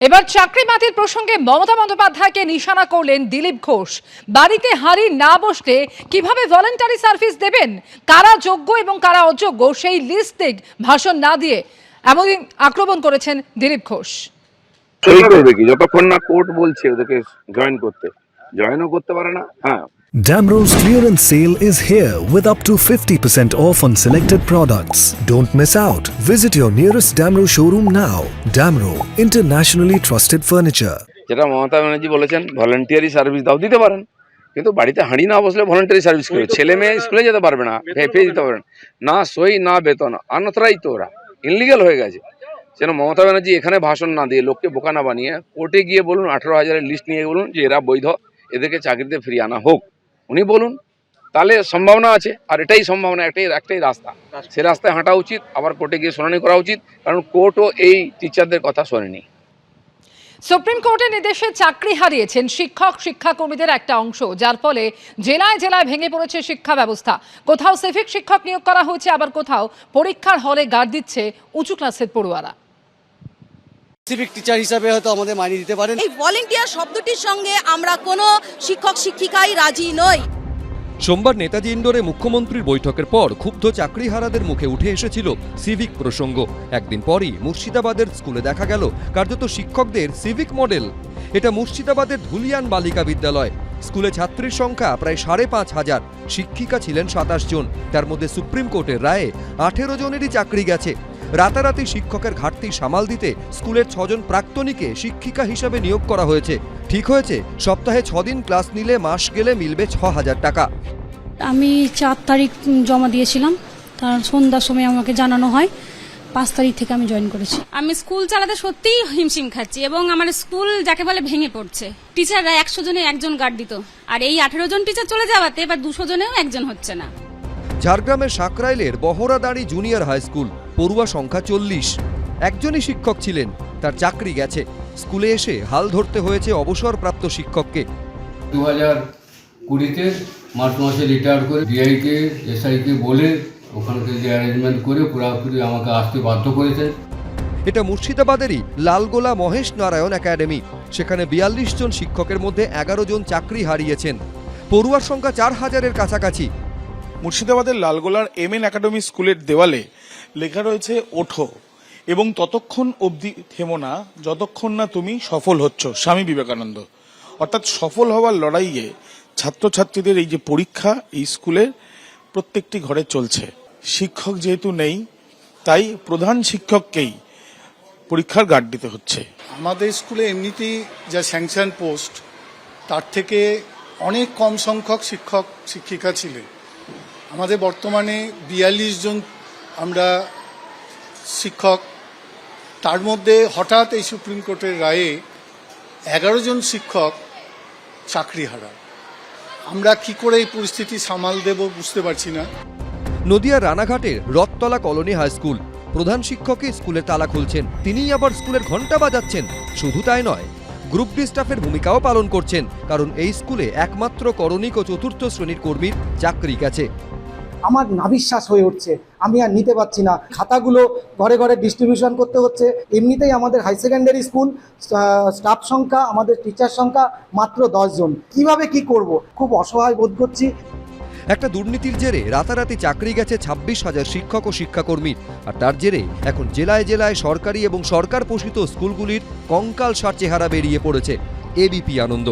এবার চাকরি বাতিল প্রসঙ্গে মমতা বন্দ্যোপাধ্যায়কে নিশানা করলেন দিলীপ ঘোষ। বাড়িতে হাঁড়ি না বসলে কিভাবে ভলান্টারি সার্ভিস দেবেন, কারা যোগ্য এবং কারা অযোগ্য সেই লিস্ট ভাষণ না দিয়ে এমনই আক্রমণ করেছেন দিলীপ ঘোষ। সই করবে কি যতক্ষণ না কোর্ট বলছে ওদেরকে জয়েন করতে, জয়েনও করতে পারে না। হ্যাঁ, Damro's clearance sale is here with up to 50% off on selected products. Don't miss out. Visit your nearest Damro showroom now. Damro, internationally trusted furniture. যেটা মমতা ব্যানার্জি বলেছেন ভলান্টিয়ারি সার্ভিস দাও, দিতে পারেন, কিন্তু বাড়িতে হাঁড়ি না বসলে ভলান্টিয়ারি সার্ভিস করে ছেলে মেয়ে স্কুলে যেতে পারবে না, ফেয়ে দিতে পারবেন না, সই না বেতন, আনঅথরাইজড ওরা ইনলিগাল হয়ে গেছে। যেন মমতা ব্যানার্জি এখানে ভাষণ না দিয়ে লোককে বোকা না বানিয়ে কোর্টে গিয়ে বলুন 18,000-এর লিস্ট নিয়ে বলুন যে এরা বৈধ, এদেরকে চাকরিতে ফিরিয়ে আনা হোক। উনি বলুন, তাহলে সম্ভাবনা আছে। আর এটাই সম্ভাবনা, একটাই রাস্তা, সে রাস্তায় হাঁটা উচিত, আবার কোর্টে গিয়ে শুনানি করা উচিত, কারণ কোর্টও এই টিচারদের কথা শোনেনি। সুপ্রিম কোর্টের নির্দেশে চাকরি হারিয়েছেন শিক্ষক শিক্ষাকর্মীদের একটা অংশ, যার ফলে জেলায় জেলায় ভেঙে পড়েছে শিক্ষা ব্যবস্থা। কোথাও সিভিক শিক্ষক নিয়োগ করা হয়েছে, আবার কোথাও পরীক্ষার হলে গার্ড দিচ্ছে উঁচু ক্লাসের পড়ুয়ারা। সিভিক টিচার হিসাবে হয়তো আমাদের মাইনে দিতে পারেন। এই ভলান্টিয়ার শব্দটির সঙ্গে আমরা কোনো শিক্ষক শিক্ষিকাই রাজি নই। সোমবার নেতাজি ইন্ডোরে মুখ্যমন্ত্রীর বৈঠকের পর ক্ষুব্ধ চাকরিহারাদের মুখে উঠে এসেছিল সিভিক প্রসঙ্গ। একদিন পরই মুর্শিদাবাদের স্কুলে দেখা গেল কার্যত শিক্ষকদের সিভিক মডেল। এটা মুর্শিদাবাদের ধুলিয়ান বালিকা বিদ্যালয়। স্কুলে ছাত্রীর সংখ্যা প্রায় 5,500, শিক্ষিকা ছিলেন 27 জন। তার মধ্যে সুপ্রিম কোর্টের রায়ে 18 জনেরই চাকরি গেছে। রাতারাতি শিক্ষকের ঘাটতি সামাল দিতে স্কুলের 6 জন প্রাক্তনীকে শিক্ষিকা হিসাবে নিয়োগ করা হয়েছে। ঠিক হয়েছে, সপ্তাহে 6 দিন ক্লাস নিলে মাস গেলে মিলবে 6,000 টাকা। আমি 4 তারিখ জমা দিয়েছিলাম, তার সন্ধ্যার সময় আমাকে জানানো হয় 5 তারিখ থেকে আমি জয়েন করেছি। আমি স্কুল চালাতে সত্যিই হিমশিম খাচ্ছি এবং আমার স্কুল যাকে বলে ভেঙে পড়ছে। টিচাররা 100 জনে একজন গার্ড দিত, আর এই 18 জন টিচার চলে যাওয়াতে এবার 200 জনেও একজন হচ্ছে না। ঝাড়গ্রামের সাকরাইলের বহরাদাঁড়ি জুনিয়র হাই স্কুল, পড়ুয়া সংখ্যা 40। একজনই শিক্ষক ছিলেন, তার চাকরি গেছে। স্কুলে এসে হাল ধরতে হয়েছে অবসরপ্রাপ্ত শিক্ষককে। 2020-তে মার্চ মাসে রিটায়ার করে ডিআইকে এসআইকে বলে ওখানে যে অ্যারেঞ্জমেন্ট করে পুরোপুরি আমাকে আসতে বাধ্য করেছে। এটা মুর্শিদাবাদেরই লালগোলা মহেশ নারায়ণ একাডেমি। সেখানে 42 জন শিক্ষকের মধ্যে 11 জন চাকরি হারিয়েছেন। পড়ুয়ার সংখ্যা 4,000-এর কাছাকাছি। মুর্শিদাবাদের লালগোলার এমএন একাডেমি স্কুলের দেওয়ালে লেখা রয়েছে ওঠো এবং ততক্ষণ অবধি থেমো না যতক্ষণ না তুমি সফল হচ্ছ, স্বামী বিবেকানন্দ। অর্থাৎ সফল হওয়ার লড়াইয়ে ছাত্রছাত্রীদের এই যে পরীক্ষা এই স্কুলের প্রত্যেকটি ঘরে চলছে। শিক্ষক যেহেতু নেই, তাই প্রধান শিক্ষককেই পরীক্ষার গার্ড দিতে হচ্ছে। আমাদের স্কুলে এমনিতেই যা স্যাংশন পোস্ট, তার থেকে অনেক কম সংখ্যক শিক্ষক শিক্ষিকা ছিলেন। আমাদের বর্তমানে 42 জন আমরা শিক্ষক, তার মধ্যে হঠাৎ এই সুপ্রিম কোর্টের রায়ে 11 জন শিক্ষক চাকরি হারা। আমরা কি করে এই পরিস্থিতি সামাল দেব বুঝতে পারছি না। নদিয়ার রানাঘাটের রথতলা কলোনি হাই স্কুল, প্রধান শিক্ষকই স্কুলের তালা খুলছেন, তিনিই আবার স্কুলের ঘন্টা বাজাচ্ছেন। শুধু তাই নয়, গ্রুপ ডি স্টাফের ভূমিকাও পালন করছেন, কারণ এই স্কুলে একমাত্র করণিক ও 4র্থ শ্রেণীর কর্মীর চাকরি গেছে। আমার নাভিশ্বাস হয়ে উঠছে, আমি আর নিতে পারছি না। খাতাগুলো ঘরে ঘরে ডিস্ট্রিবিউশন করতে হচ্ছে। এমনিতেই আমাদের হাই সেকেন্ডারি স্কুল স্টাফ সংখ্যা, আমাদের টিচার সংখ্যা মাত্র 10 জন। কিভাবে কি করব, খুব অসহায় বোধ করছি। একটা দুর্নীতির জেরে রাতারাতি চাকরি গেছে 26,000 শিক্ষক ও শিক্ষাকর্মীর। আর তার জেরে এখন জেলায় জেলায় সরকারি এবং সরকার পোষিত স্কুলগুলির কঙ্কালসার চেহারা বেরিয়ে পড়েছে। এবিপি আনন্দ।